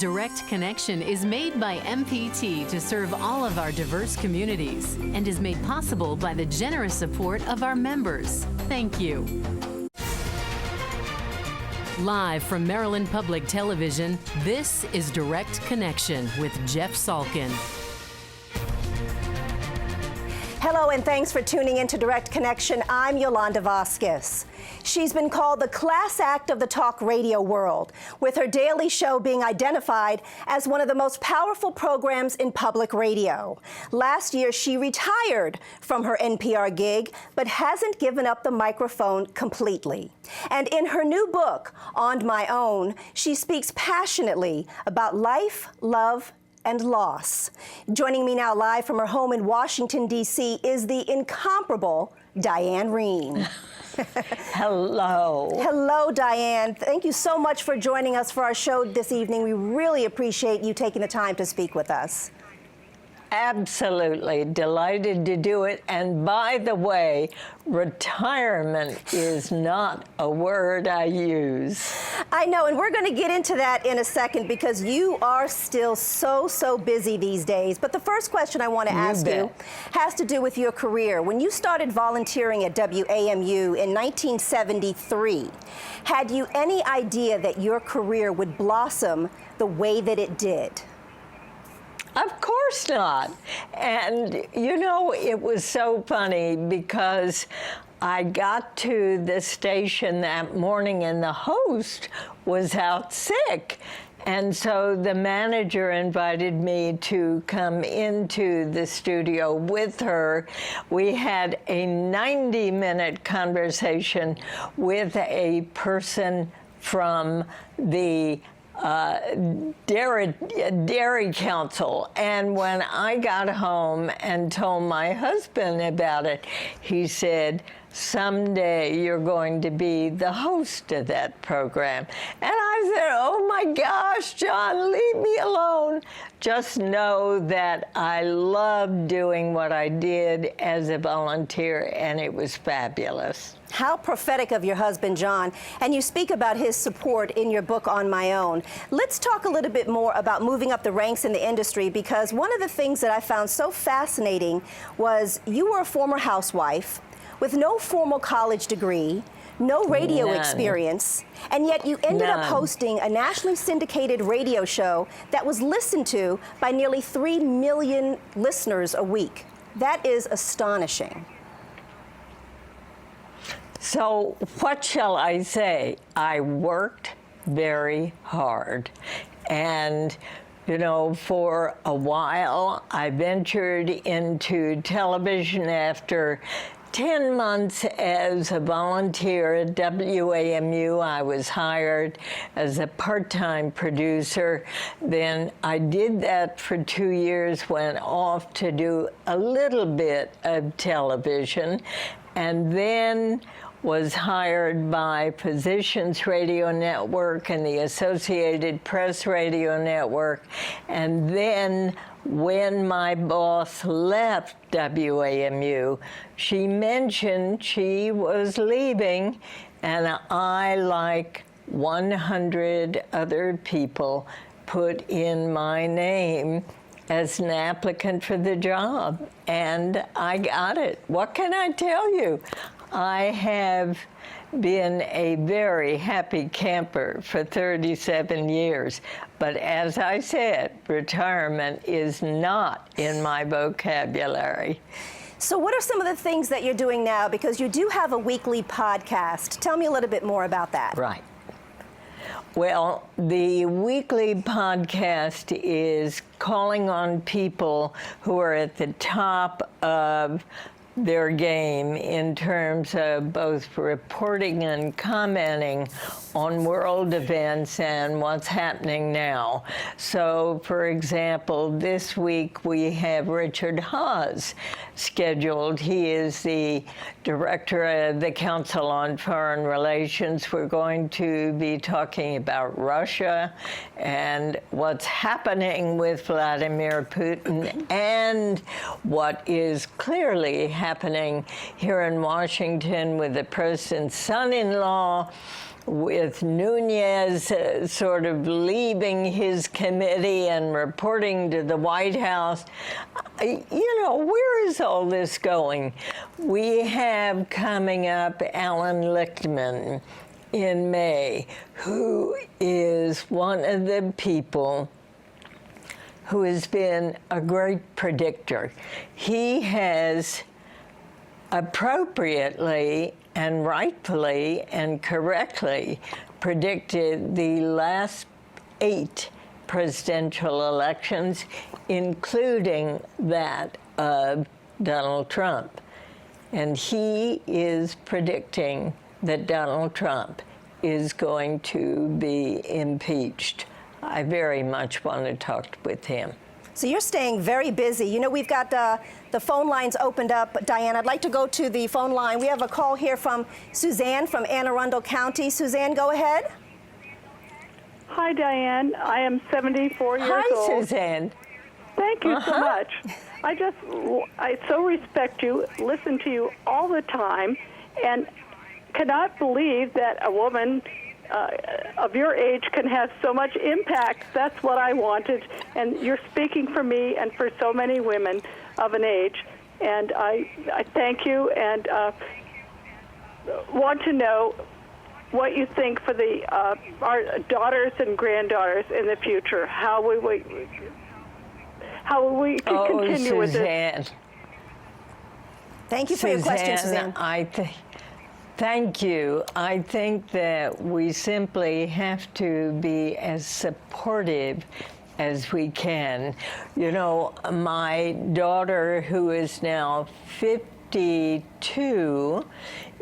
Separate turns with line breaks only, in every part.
Direct Connection is made by MPT to serve all of our diverse communities and is made possible by the generous support of our members. Thank you. Live from Maryland Public Television, this is Direct Connection with Jeff Salkin.
Hello, and thanks for tuning in to Direct Connection. I'm Yolanda Vasquez. She's been called the class act of the talk radio world, with her daily show being identified as one of the most powerful programs in public radio. Last year, she retired from her NPR gig, but hasn't given up the microphone completely. And in her new book, On My Own, she speaks passionately about life, love, and loss. Joining me now live from her home in Washington, D.C. is the incomparable Diane Rehm.
Hello.
Hello, Diane. Thank you so much for joining us for our show this evening. We really appreciate you taking the time to speak with us.
Absolutely delighted to do it. And by the way, retirement is not a word I use.
I know, and we're going to get into that in a second because you are still so busy these days. But the first question I want to ask you has to do with your career. When you started volunteering at WAMU in 1973, had you any idea that your career would blossom the way that it did?
Of course not. And, you know, it was so funny because I got to the station that morning and the host was out sick. And so the manager invited me to come into the studio with her. We had a 90-minute conversation with a person from the Dairy Council. And when I got home and told my husband about it, he said, someday you're going to be the host of that program. And I said, oh my gosh, John, leave me alone. Just know that I loved doing what I did as a volunteer, and it was fabulous.
How prophetic of your husband, John. And you speak about his support in your book, On My Own. Let's talk a little bit more about moving up the ranks in the industry, because one of the things that I found so fascinating was you were a former housewife with no formal college degree, no radio experience, and yet you ended up hosting a nationally syndicated radio show that was listened to by nearly 3 million listeners a week. That is astonishing.
So what shall I say? I worked very hard. And, you know, for a while, I ventured into television after 10 months as a volunteer at WAMU. I was hired as a part-time producer. Then I did that for 2 years, went off to do a little bit of television, and then was hired by Physicians Radio Network and the Associated Press Radio Network. And then when my boss left WAMU, she mentioned she was leaving, and I, like 100 other people, put in my name as an applicant for the job, and I got it. What can I tell you? I have been a very happy camper for 37 years. But as I said, retirement is not in my vocabulary.
So what are some of the things that you're doing now? Because you do have a weekly podcast. Tell me a little bit more about that.
Right. Well, the weekly podcast is calling on people who are at the top of their game in terms of both reporting and commenting on world events and what's happening now. So, for example, this week we have Richard Hawes scheduled. He is the director of the Council on Foreign Relations. We're going to be talking about Russia and what's happening with Vladimir Putin and what is clearly happening here in Washington with the president's son-in-law, with Nunez sort of leaving his committee and reporting to the White House. You know, where is all this going? We have coming up Alan Lichtman in May, who is one of the people who has been a great predictor. He has appropriately and rightfully and correctly predicted the last 8 presidential elections, including that of Donald Trump. And he is predicting that Donald Trump is going to be impeached. I very much want to talk with him.
So you're staying very busy. You know, we've got the phone lines opened up. Diane, I'd like to go to the phone line. We have a call here from Suzanne from Anne Arundel County. Suzanne, go ahead.
Hi, Diane. I am 74 years old.
Hi, Suzanne.
Thank you so much. I so respect you, listen to you all the time, and cannot believe that a woman of your age can have so much impact. That's what I wanted, and you're speaking for me and for so many women of an age, and I thank you, and want to know what you think for our daughters and granddaughters in the future. How will we continue with this?
Thank you for your question, Suzanne.
Thank you. I think that we simply have to be as supportive as we can. You know, my daughter, who is now 52,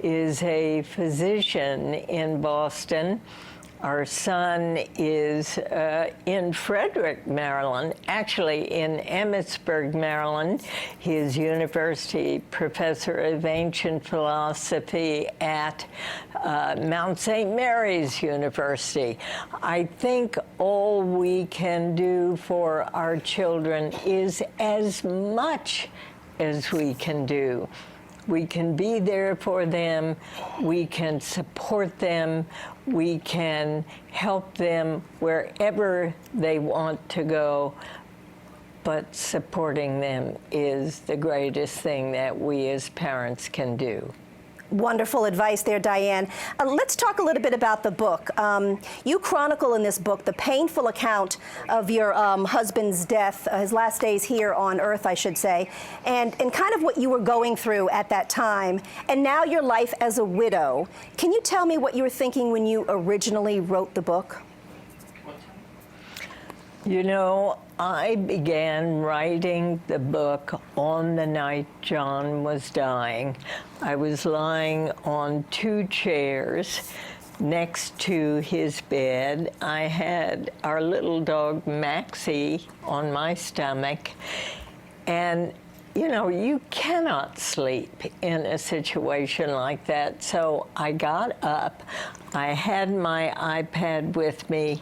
is a physician in Boston. Our son is in Frederick, Maryland, actually in Emmitsburg, Maryland. He is university professor of ancient philosophy at Mount St. Mary's University. I think all we can do for our children is as much as we can do. We can be there for them, we can support them, we can help them wherever they want to go, but supporting them is the greatest thing that we as parents can do.
Wonderful advice there, Diane. Let's talk a little bit about the book. You chronicle in this book the painful account of your husband's death, his last days here on Earth, I should say, and kind of what you were going through at that time, and now your life as a widow. Can you tell me what you were thinking when you originally wrote the book?
You know, I began writing the book on the night John was dying. I was lying on 2 chairs next to his bed. I had our little dog Maxie on my stomach. And, you know, you cannot sleep in a situation like that. So I got up. I had my iPad with me.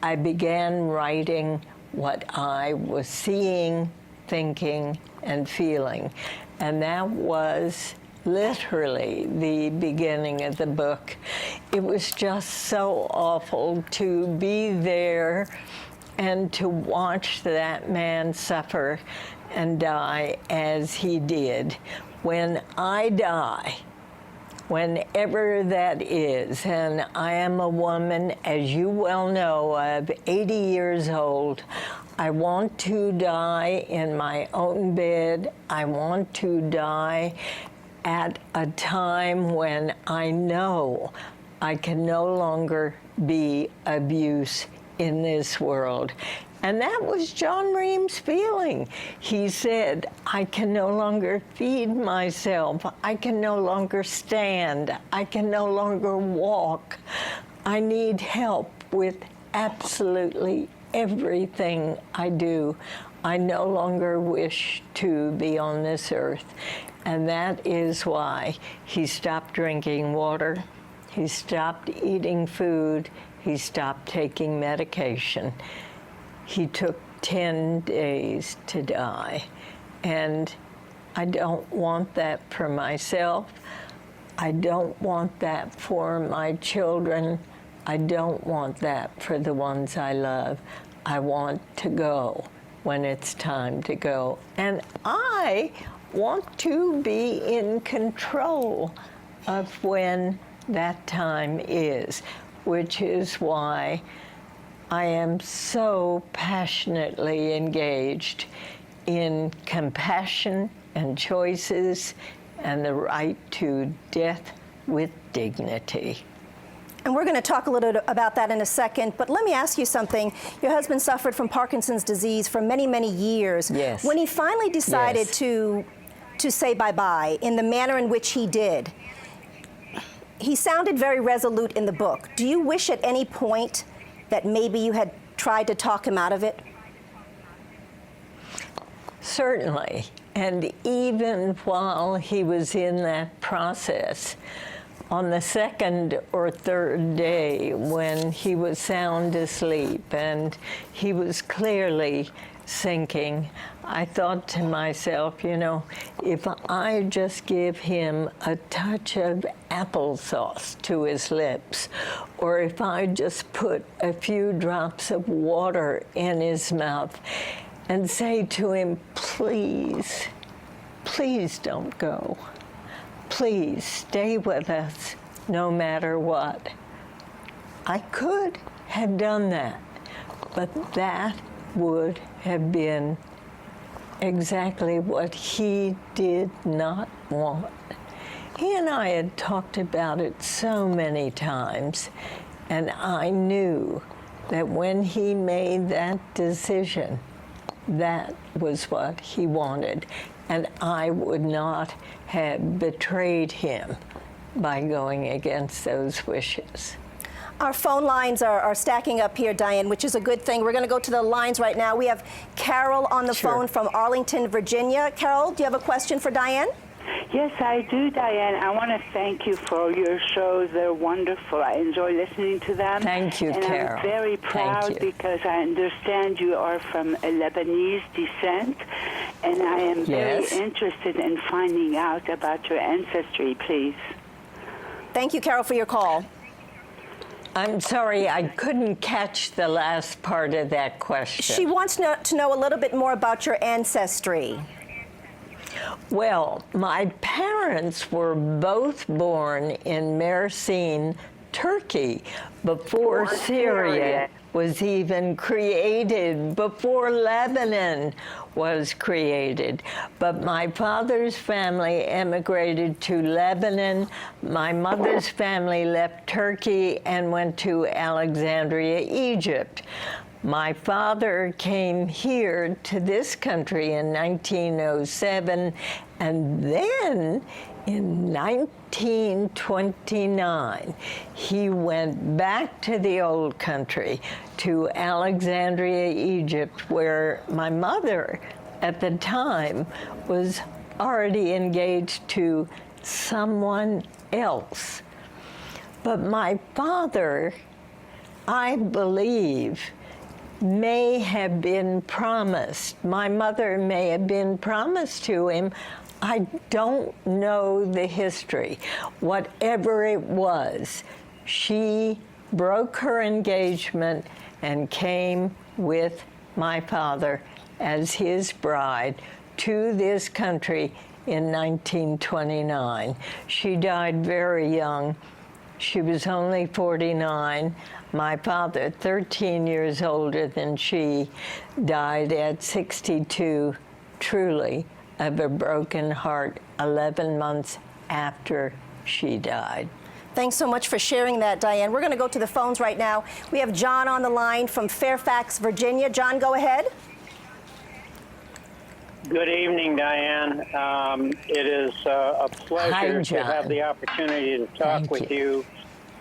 I began writing what I was seeing, thinking, and feeling. And that was literally the beginning of the book. It was just so awful to be there and to watch that man suffer and die as he did. When I die, whenever that is, and I am a woman, as you well know, of 80 years old, I want to die in my own bed. I want to die at a time when I know I can no longer be abuse in this world. And that was John Ream's feeling. He said, I can no longer feed myself. I can no longer stand. I can no longer walk. I need help with absolutely everything I do. I no longer wish to be on this earth. And that is why he stopped drinking water. He stopped eating food. He stopped taking medication. He took 10 days to die. And I don't want that for myself. I don't want that for my children. I don't want that for the ones I love. I want to go when it's time to go. And I want to be in control of when that time is, which is why I am so passionately engaged in compassion and choices and the right to death with dignity.
And we're going to talk a little bit about that in a second, but let me ask you something. Your husband suffered from Parkinson's disease for many, many years.
Yes.
When he finally decided
Yes.
to say bye-bye in the manner in which he did, he sounded very resolute in the book. Do you wish at any point that maybe you had tried to talk him out of it?
Certainly. And even while he was in that process, on the second or third day when he was sound asleep and he was clearly sinking, I thought to myself, you know, if I just give him a touch of applesauce to his lips, or if I just put a few drops of water in his mouth and say to him, please, please don't go. Please stay with us no matter what. I could have done that, but that would have been exactly what he did not want. He and I had talked about it so many times, and I knew that when he made that decision, that was what he wanted, and I would not have betrayed him by going against those wishes.
Our phone lines are stacking up here, Diane, which is a good thing. We're going to go to the lines right now. We have Carol on the phone from Arlington, Virginia. Carol, do you have a question for Diane?
Yes, I do, Diane. I want to thank you for your shows. They're wonderful. I enjoy listening to them.
Thank you,
and
Carol.
I'm very proud because I understand you are from a Lebanese descent, and I am very interested in finding out about your ancestry, please.
Thank you, Carol, for your call.
I'm sorry, I couldn't catch the last part of that question.
She wants to know a little bit more about your ancestry.
Well, my parents were both born in Mersin, Turkey, before Syria was even created, before Lebanon was created. But my father's family emigrated to Lebanon. My mother's family left Turkey and went to Alexandria, Egypt. My father came here to this country in 1907, and then in 1929, he went back to the old country, to Alexandria, Egypt, where my mother at the time was already engaged to someone else. But my father, I believe, may have been promised. My mother may have been promised to him. I don't know the history. Whatever it was, she broke her engagement and came with my father as his bride to this country in 1929. She died very young. She was only 49. My father, 13 years older than she, died at 62, truly, of a broken heart 11 months after she died.
Thanks so much for sharing that, Diane. We're going to go to the phones right now. We have John on the line from Fairfax, Virginia. John, go ahead.
Good evening, Diane. It is a pleasure to have the opportunity to talk with you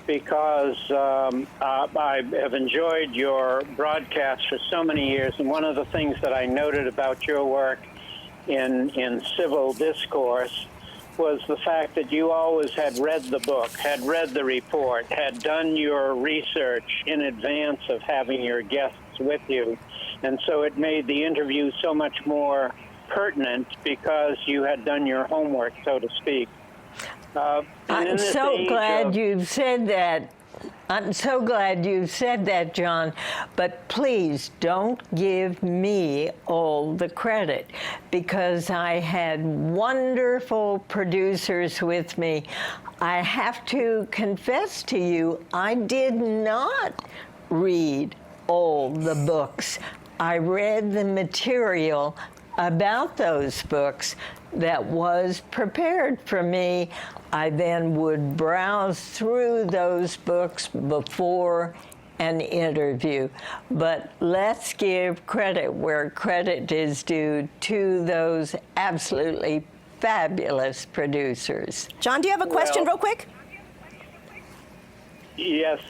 because I have enjoyed your broadcast for so many years. And one of the things that I noted about your work in civil discourse was the fact that you always had read the book, had read the report, had done your research in advance of having your guests with you. And so it made the interview so much more pertinent because you had done your homework, so to speak.
I'm so glad you said that. I'm so glad you said that, John, but please don't give me all the credit, because I had wonderful producers with me. I have to confess to you, I did not read all the books. I read the material about those books that was prepared for me. I then would browse through those books before an interview. But let's give credit where credit is due to those absolutely fabulous producers.
John, do you have a question real quick?
Yes.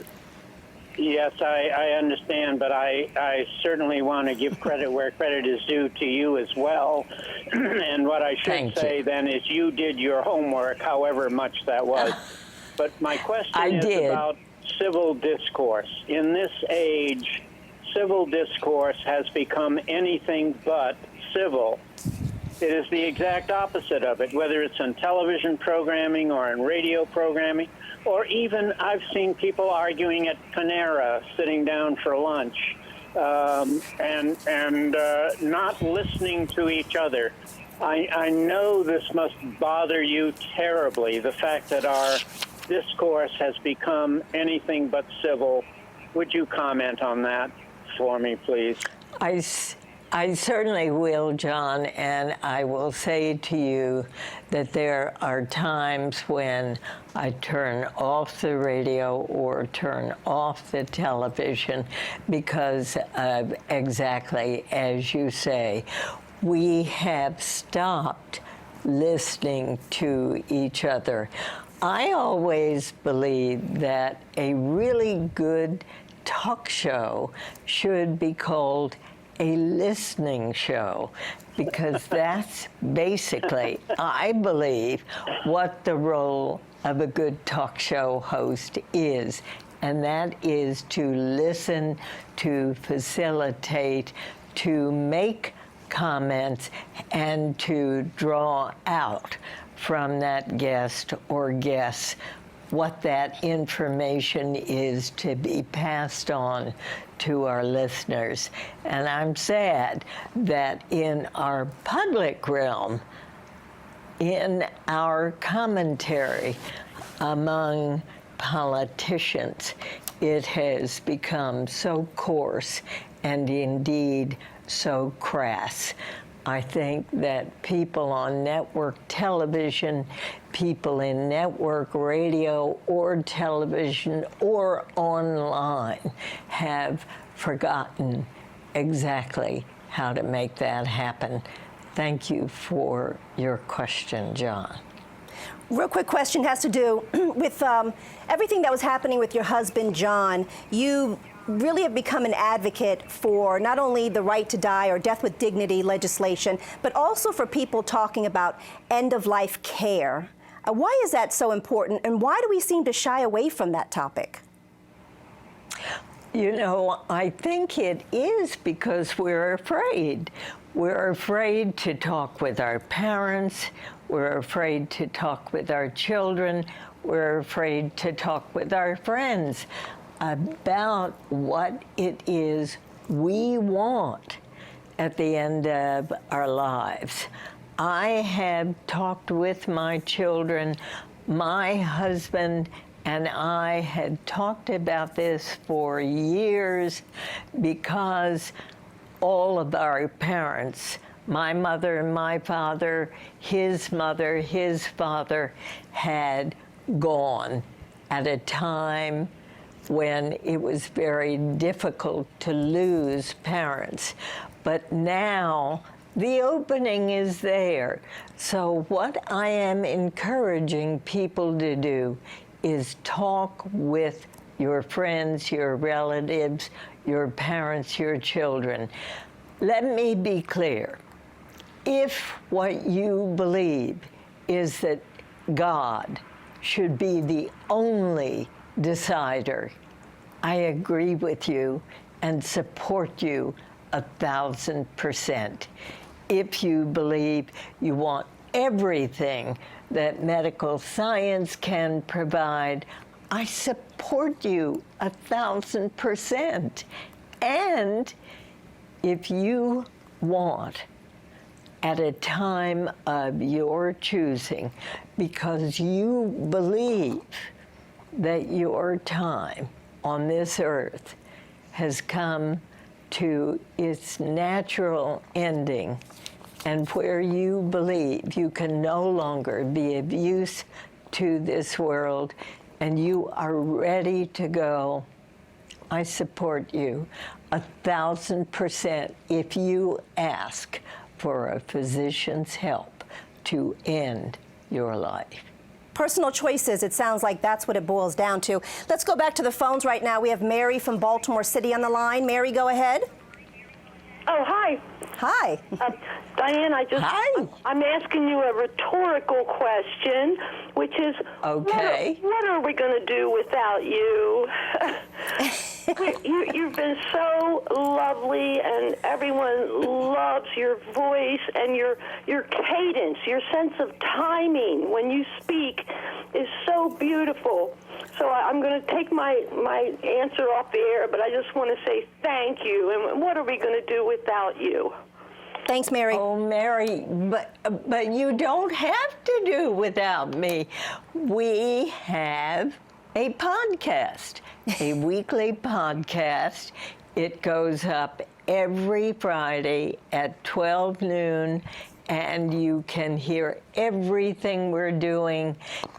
Yes, I understand, but I certainly want to give credit where credit is due to you as well. And what I should say then is you did your homework, however much that was. But my question is about civil discourse. In this age, civil discourse has become anything but civil. It is the exact opposite of it, whether it's in television programming or in radio programming, or even I've seen people arguing at Panera, sitting down for lunch, and not listening to each other. I know this must bother you terribly, the fact that our discourse has become anything but civil. Would you comment on that for me, please?
I certainly will, John, and I will say to you that there are times when I turn off the radio or turn off the television because of exactly as you say. We have stopped listening to each other. I always believe that a really good talk show should be called a listening show, because that's basically, I believe, what the role of a good talk show host is, and that is to listen, to facilitate, to make comments, and to draw out from that guest or guests what that information is to be passed on to our listeners. And I'm sad that in our public realm, in our commentary among politicians, it has become so coarse and indeed so crass. I think that people on network television, people in network radio or television or online have forgotten exactly how to make that happen. Thank you for your question, John.
Real quick question has to do with everything that was happening with your husband, John. You really have become an advocate for not only the right to die or death with dignity legislation, but also for people talking about end-of-life care. Why is that so important, and why do we seem to shy away from that topic?
You know, I think it is because we're afraid. We're afraid to talk with our parents. We're afraid to talk with our children. We're afraid to talk with our friends about what it is we want at the end of our lives. I have talked with my children. My husband and I had talked about this for years because all of our parents, my mother and my father, his mother, his father, had gone at a time when it was very difficult to lose parents. But now the opening is there. So what I am encouraging people to do is talk with your friends, your relatives, your parents, your children. Let me be clear. If what you believe is that God should be the only decider, I agree with you and support you 1,000%. if you believe you want everything that medical science can provide, I support you 1,000%. And if you want, at a time of your choosing, because you believe that your time on this earth has come to its natural ending, and where you believe you can no longer be of use to this world, and you are ready to go, I support you 1,000% if you ask for a physician's help to end your life.
Personal choices, it sounds like that's what it boils down to. Let's go back to the phones right now. We have Mary from Baltimore City on the line. Mary, go ahead.
Oh, hi.
Hi.
Diane,
Hi.
I'm asking you a rhetorical question, which is,
okay,
what are we going to do without you? You've been so lovely, and everyone loves your voice and your cadence, your sense of timing when you speak is so beautiful. So I'm going to take my answer off the air, but I just want to say thank you. And what are we going to do without you?
Thanks, Mary.
Oh, Mary, but you don't have to do without me. We have a podcast, a weekly podcast. It goes up every Friday at 12 noon, and you can hear everything we're doing,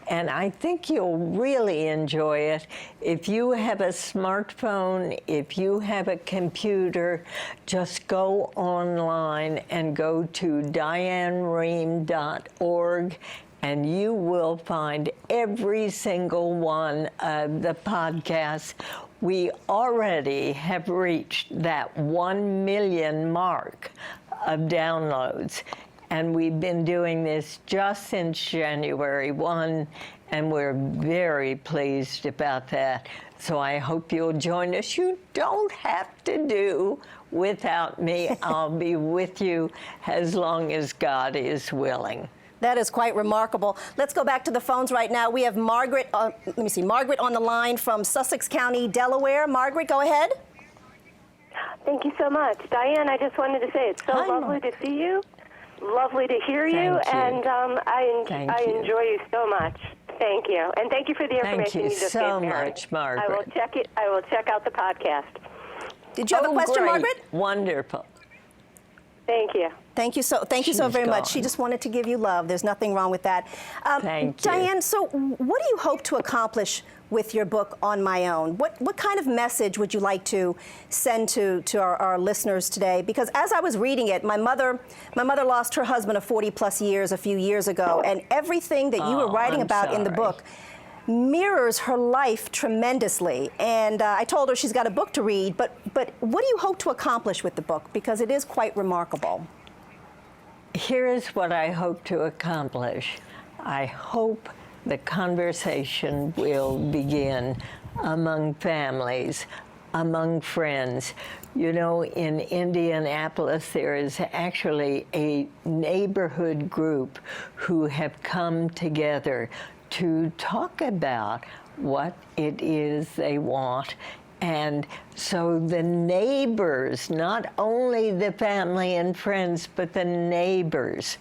and I think you'll really enjoy it. If you have a smartphone, if you have a computer, just go online and go to dianerehm.org, and you will find every single one of the podcasts. We already have reached that 1 million mark of downloads. And we've been doing this just since January 1, and we're very pleased about that. So I hope you'll join us. You don't have to do without me. I'll be with you as long as God is willing.
That is quite remarkable. Let's go back to the phones right now. We have Margaret, Margaret on the line from Sussex County, Delaware. Margaret, go ahead.
Thank you so much. Diane, I just wanted to say it's so lovely to see you. Lovely to hear you, and I enjoy you so much. Thank you, and thank you for the information you just gave, Mary.
Thank you so much, Margaret.
I will check it. I will check out the podcast.
Did you have a question,
great.
Margaret?
Wonderful.
Thank you.
Thank you so very much. She just wanted to give you love. There's nothing wrong with that.
Thank you.
Diane, so what do you hope to accomplish with your book, On My Own? What kind of message would you like to send to our listeners today? Because as I was reading it, my mother lost her husband of 40 plus years a few years ago, and everything that you were writing about in the book mirrors her life tremendously. And I told her she's got a book to read, but what do you hope to accomplish with the book? Because it is quite remarkable.
Here is what I hope to accomplish. I hope the conversation will begin among families, among friends. You know, in Indianapolis, there is actually a neighborhood group who have come together to talk about what it is they want. And so the neighbors, not only the family and friends, but the neighbors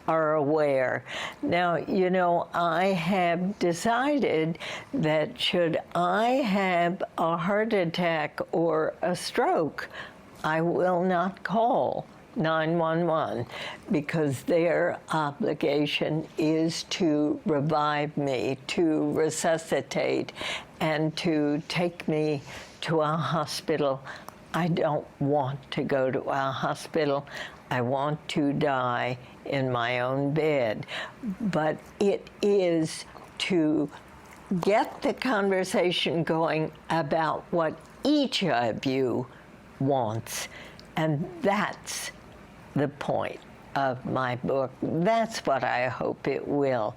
are aware. Now, you know, I have decided that should I have a heart attack or a stroke, I will not call 911 because their obligation is to revive me, to resuscitate, and to take me to a hospital. I don't want to go to a hospital. I want to die in my own bed. But it is to get the conversation going about what each of you wants. And that's the point of my book. That's what I hope it will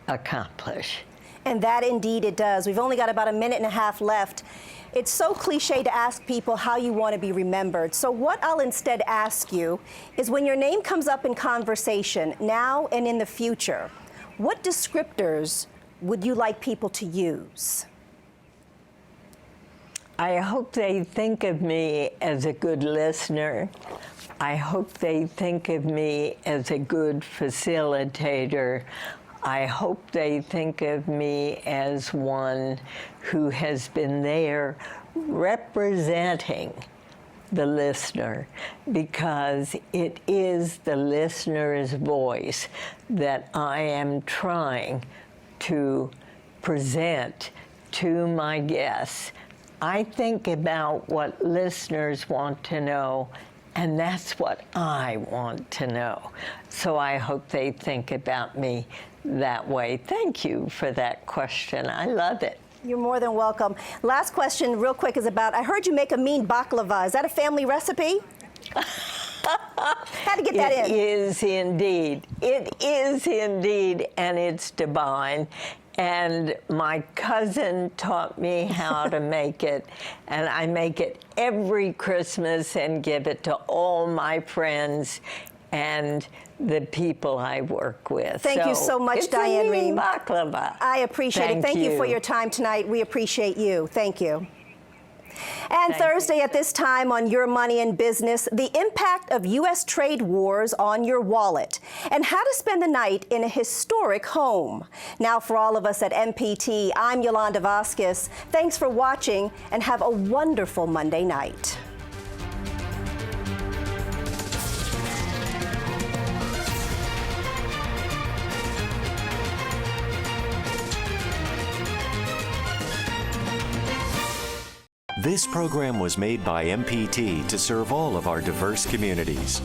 accomplish.
And that indeed it does. We've only got about a minute and a half left. It's so cliche to ask people how you want to be remembered. So what I'll instead ask you is, when your name comes up in conversation, now and in the future, what descriptors would you like people to use?
I hope they think of me as a good listener. I hope they think of me as a good facilitator. I hope they think of me as one who has been there representing the listener, because it is the listener's voice that I am trying to present to my guests. I think about what listeners want to know, and that's what I want to know. So I hope they think about me that way. Thank you for that question. I love it.
You're more than welcome. Last question, real quick, is about, I heard you make a mean baklava. Is that a family recipe? Had to get that in.
It is indeed. It is indeed, and it's divine. And my cousin taught me how to make it, and I make it every Christmas and give it to all my friends and the people I work with.
Thank you so much, Diane Rehm.
Baklava.
I appreciate it. Thank you for your time tonight. We appreciate you. Thank you. And Thursday at this time on Your Money and Business, the impact of U.S. trade wars on your wallet and how to spend the night in a historic home. Now, for all of us at MPT, I'm Yolanda Vasquez. Thanks for watching and have a wonderful Monday night.
This program was made by MPT to serve all of our diverse communities.